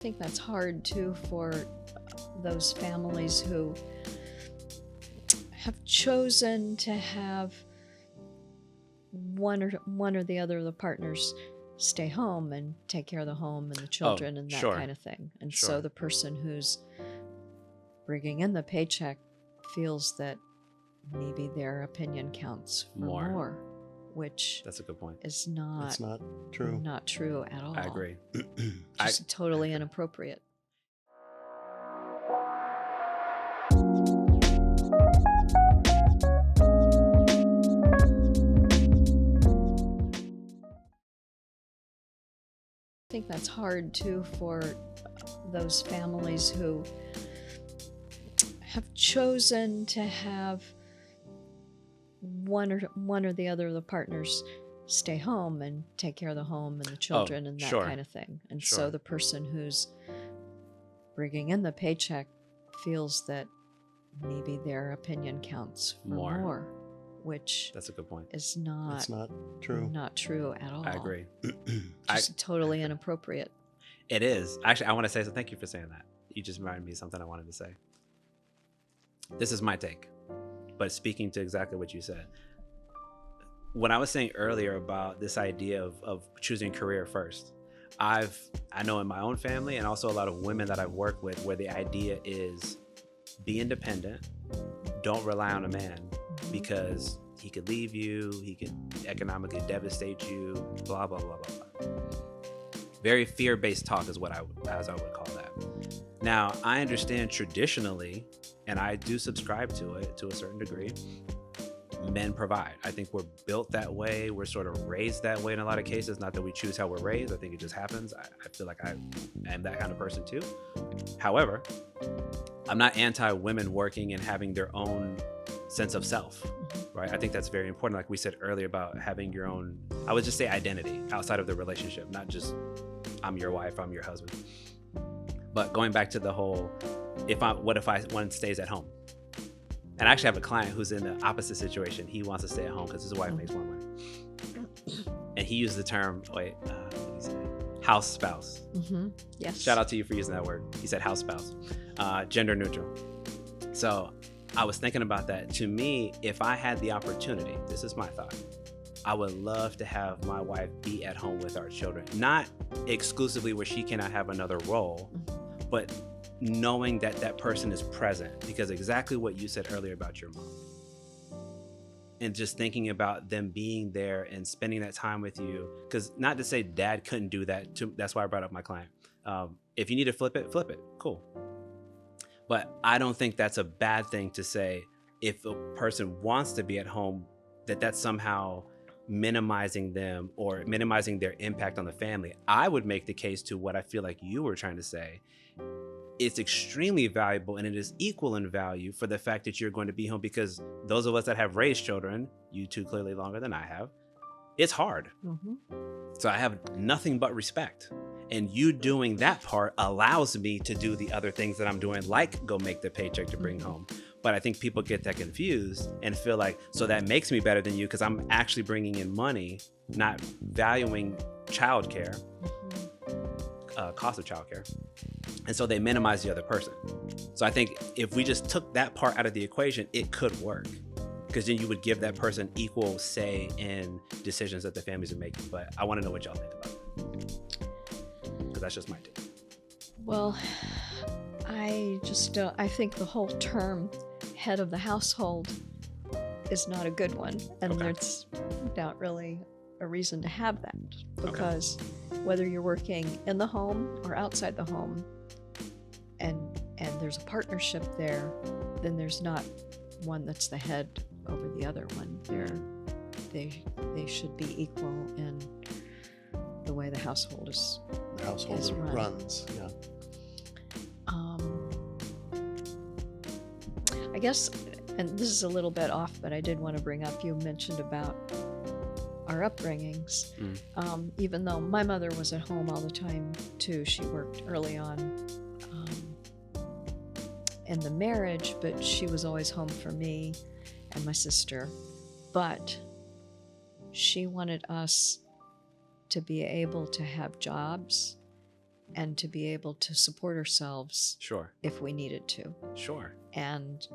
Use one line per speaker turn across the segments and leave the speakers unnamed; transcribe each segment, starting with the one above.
I think that's hard too for those families who have chosen to have one or the other of the partners stay home and take care of the home and the children and that
sure.
kind of thing. And
Sure.
so the person who's bringing in the paycheck feels that maybe their opinion counts for more, which
That's a good point.
is not
It's not true.
not true at all.
I agree.
Just totally inappropriate. I think that's hard too for those families who have chosen to have one or the other of the partners stay home and take care of the home and the children and that
sure.
kind of thing. And
Sure.
so the person who's bringing in the paycheck feels that maybe their opinion counts for more, which
That's a good point.
is not
It's not true.
not true at all.
I agree.
Just totally inappropriate.
It is. Actually, I want to say so. Thank you for saying that. You just reminded me of something I wanted to say. This is my take, but speaking to exactly what you said. When I was saying earlier about this idea of choosing career first, I know in my own family and also a lot of women that I've worked with where the idea is be independent, don't rely on a man because he could leave you, he could economically devastate you, blah, blah, blah, blah, blah. Very fear-based talk is what I would call that. Now, I understand traditionally, and I do subscribe to it to a certain degree, men provide. I think we're built that way. We're sort of raised that way in a lot of cases. Not that we choose how we're raised. I think it just happens. I feel like I am that kind of person too. However, I'm not anti-women working and having their own sense of self, right? I think that's very important. Like we said earlier about having your own, I would just say identity outside of the relationship, not just I'm your wife, I'm your husband. But going back to the whole, what if one stays at home? And I actually have a client who's in the opposite situation. He wants to stay at home because his wife makes more money. And he used the term, what did he say? House spouse.
Yes.
Shout out to you for using that word. He said house spouse, gender neutral. So I was thinking about that. To me, if I had the opportunity, this is my thought, I would love to have my wife be at home with our children. Not exclusively where she cannot have another role, but knowing that that person is present, because exactly what you said earlier about your mom and just thinking about them being there and spending that time with you, because not to say dad couldn't do that too, that's why I brought up my client. If you need to flip it, cool. But I don't think that's a bad thing to say if a person wants to be at home, that's somehow minimizing them or minimizing their impact on the family. I would make the case to what I feel like you were trying to say. It's extremely valuable and it is equal in value for the fact that you're going to be home, because those of us that have raised children, you two clearly longer than I have, it's hard. So I have nothing but respect. And you doing that part allows me to do the other things that I'm doing, like go make the paycheck to bring home. But I think people get that confused and feel like, so that makes me better than you because I'm actually bringing in money, not valuing childcare, cost of childcare. And so they minimize the other person. So I think if we just took that part out of the equation, it could work, because then you would give that person equal say in decisions that the families are making. But I want to know what y'all think about it, because that's just my take.
Well, I think the whole term head of the household is not a good one. And there's not really a reason to have that, because whether you're working in the home or outside the home and there's a partnership there, then there's not one that's the head over the other one. They should be equal in the way the household is
runs. Yeah.
I guess, and this is a little bit off, but I did want to bring up, you mentioned about our upbringings. Even though my mother was at home all the time too, she worked early on in the marriage, but she was always home for me and my sister. But she wanted us to be able to have jobs and to be able to support ourselves
Sure.
if we needed to.
Sure.
And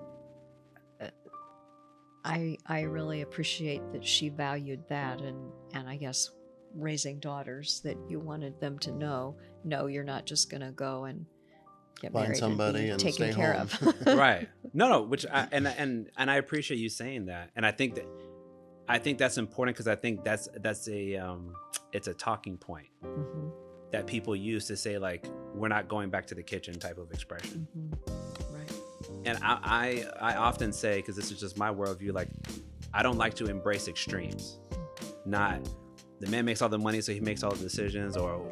I really appreciate that she valued that, and I guess raising daughters, that you wanted them to know, no, you're not just going to go and get
Find
married
somebody
and be
and
taken
stay
care
home.
of.
Right. No, which and I appreciate you saying that, and I think that's important, because I think that's a it's a talking point
Mhm,
that people use to say, like, we're not going back to the kitchen type of expression.
mhm. Right.
And I often say, because this is just my worldview, like, I don't like to embrace extremes. Not the man makes all the money so he makes all the decisions, or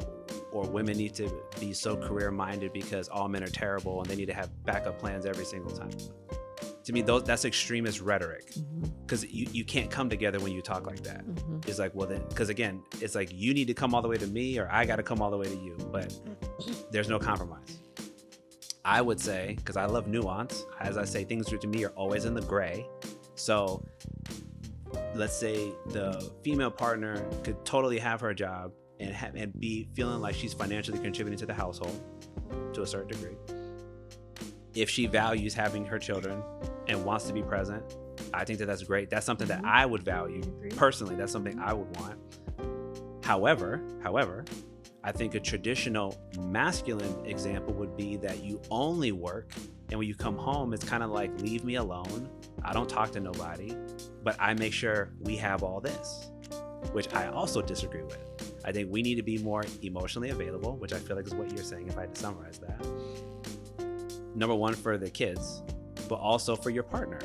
women need to be so career minded because all men are terrible and they need to have backup plans every single time. To me, that's extremist rhetoric,
Mhm,
because you can't come together when you talk like that.
mhm.
It's like, well, then, because again, it's like you need to come all the way to me, or I got to come all the way to you, but there's no compromise. I would say, because I love nuance, as I say, things to me are always in the gray. So let's say the female partner could totally have her job and be feeling like she's financially contributing to the household to a certain degree. If she values having her children and wants to be present, I think that's great. That's something that I would value
Agreed.
personally. That's something I would want. However, I think a traditional masculine example would be that you only work, and when you come home, it's kind of like, leave me alone. I don't talk to nobody, but I make sure we have all this, which I also disagree with. I think we need to be more emotionally available, which I feel like is what you're saying, if I had to summarize that. Number one, for the kids, but also for your partner.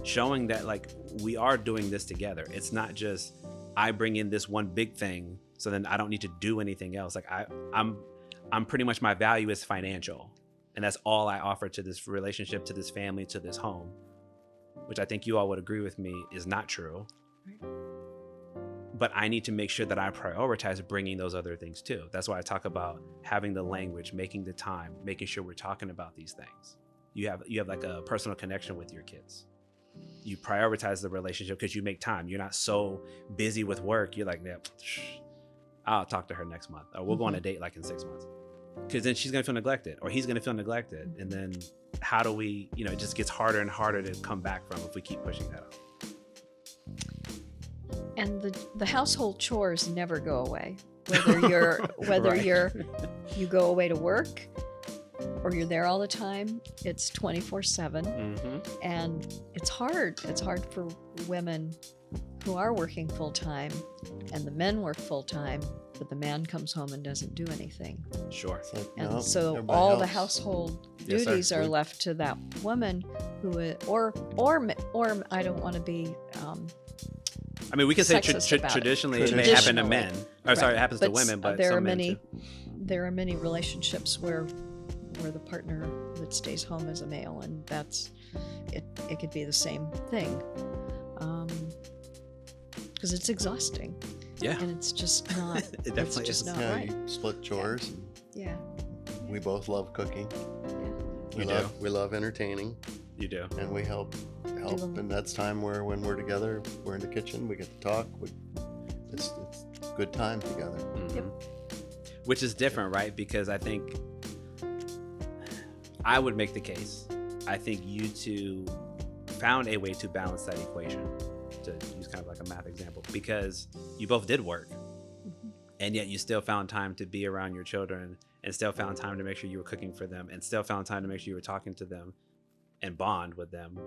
Showing that, like, we are doing this together. It's not just I bring in this one big thing, so then I don't need to do anything else. Like, I'm pretty much, my value is financial, and that's all I offer to this relationship, to this family, to this home, which I think you all would agree with me is not true.
Right.
But I need to make sure that I prioritize bringing those other things too. That's why I talk about having the language, making the time, making sure we're talking about these things. You have like a personal connection with your kids. You prioritize the relationship because you make time. You're not so busy with work. You're like, yeah, I'll talk to her next month, or we'll go on a date like in 6 months. Because then she's gonna feel neglected, or he's gonna feel neglected, and then how do we? It just gets harder and harder to come back from if we keep pushing that up.
And the household chores never go away. Whether
Right.
you go away to work or you're there all the time, it's 24/7,
Mm-hmm.
and it's hard. It's hard for women who are working full time, and the men work full time, but the man comes home and doesn't do anything.
Sure.
It's like,
And
no,
so
everybody
all the
else.
household
Yes, sir.
duties are left to that woman who or I don't want to be
I mean, we can say
sexist about it.
traditionally it may happen to men. Or sorry, it happens to women, but
there
some
are
men
many
too.
there are many relationships where the partner that stays home is a male, and that's it could be the same thing, because it's exhausting,
Yeah,
and it's just not
it
it's
definitely
just
is.
not
Yeah,
right.
you split chores. And
Yeah.
we both love cooking.
We do.
We love entertaining,
You do.
and we help,
them.
and that's time where when we're together, we're in the kitchen, we get to talk. It's good time together.
Yep.
Mhm. Which is different, right? Because I think I would make the case. I think you two found a way to balance that equation, to use kind of like a math example, because you both did work, and yet you still found time to be around your children, and still found time to make sure you were cooking for them, and still found time to make sure you were talking to them and bond with them.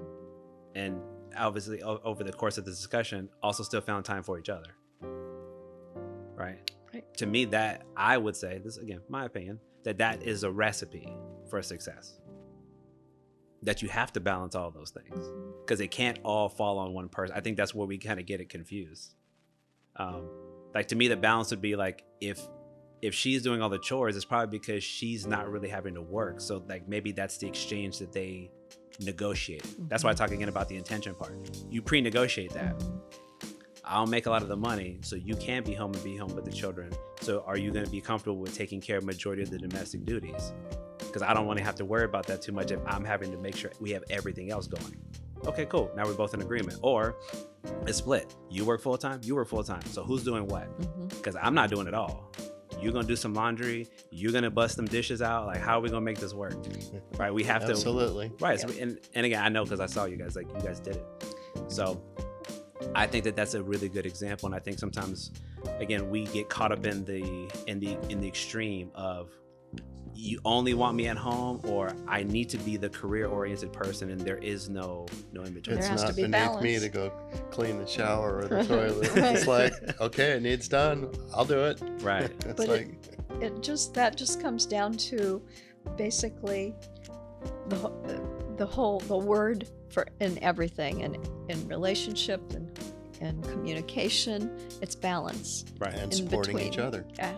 And obviously over the course of the discussion, also still found time for each other. Right?
Right.
To me, that I would say, this again, my opinion, that is a recipe for success. That you have to balance all those things, because it can't all fall on one person. I think that's where we kind of get it confused. Like, to me, the balance would be like, if she's doing all the chores, it's probably because she's not really having to work. So like, maybe that's the exchange that they negotiate. That's why I talk again about the intention part. You pre-negotiate that. I'll make a lot of the money, so you can be home and be home with the children. So are you going to be comfortable with taking care of majority of the domestic duties? Because I don't want to have to worry about that too much if I'm having to make sure we have everything else going. Okay, cool. Now we're both in agreement. Or it's split. You work full time, you work full time. So who's doing what? Because I'm not doing it all. you're gonna do some laundry, you're gonna bust some dishes out. Like, how are we gonna make this work? Right? We have to.
Absolutely.
Right. So, and again, I know because I saw you guys. Like, you guys did it. So I think that that's a really good example. And I think sometimes, again, we get caught up in the extreme of, you only want me at home, or I need to be the career-oriented person, and there is no in between.
It's
has to
not
be
beneath me
balance.
to go clean the shower or the
Right.
toilet.
Right.
It's like, okay, it needs done. I'll do it.
Right.
It's
But
like,
that just comes down to basically the word for in everything, and in relationship and communication, it's balance.
Right.
and
in
supporting each
between.
other.
Yeah.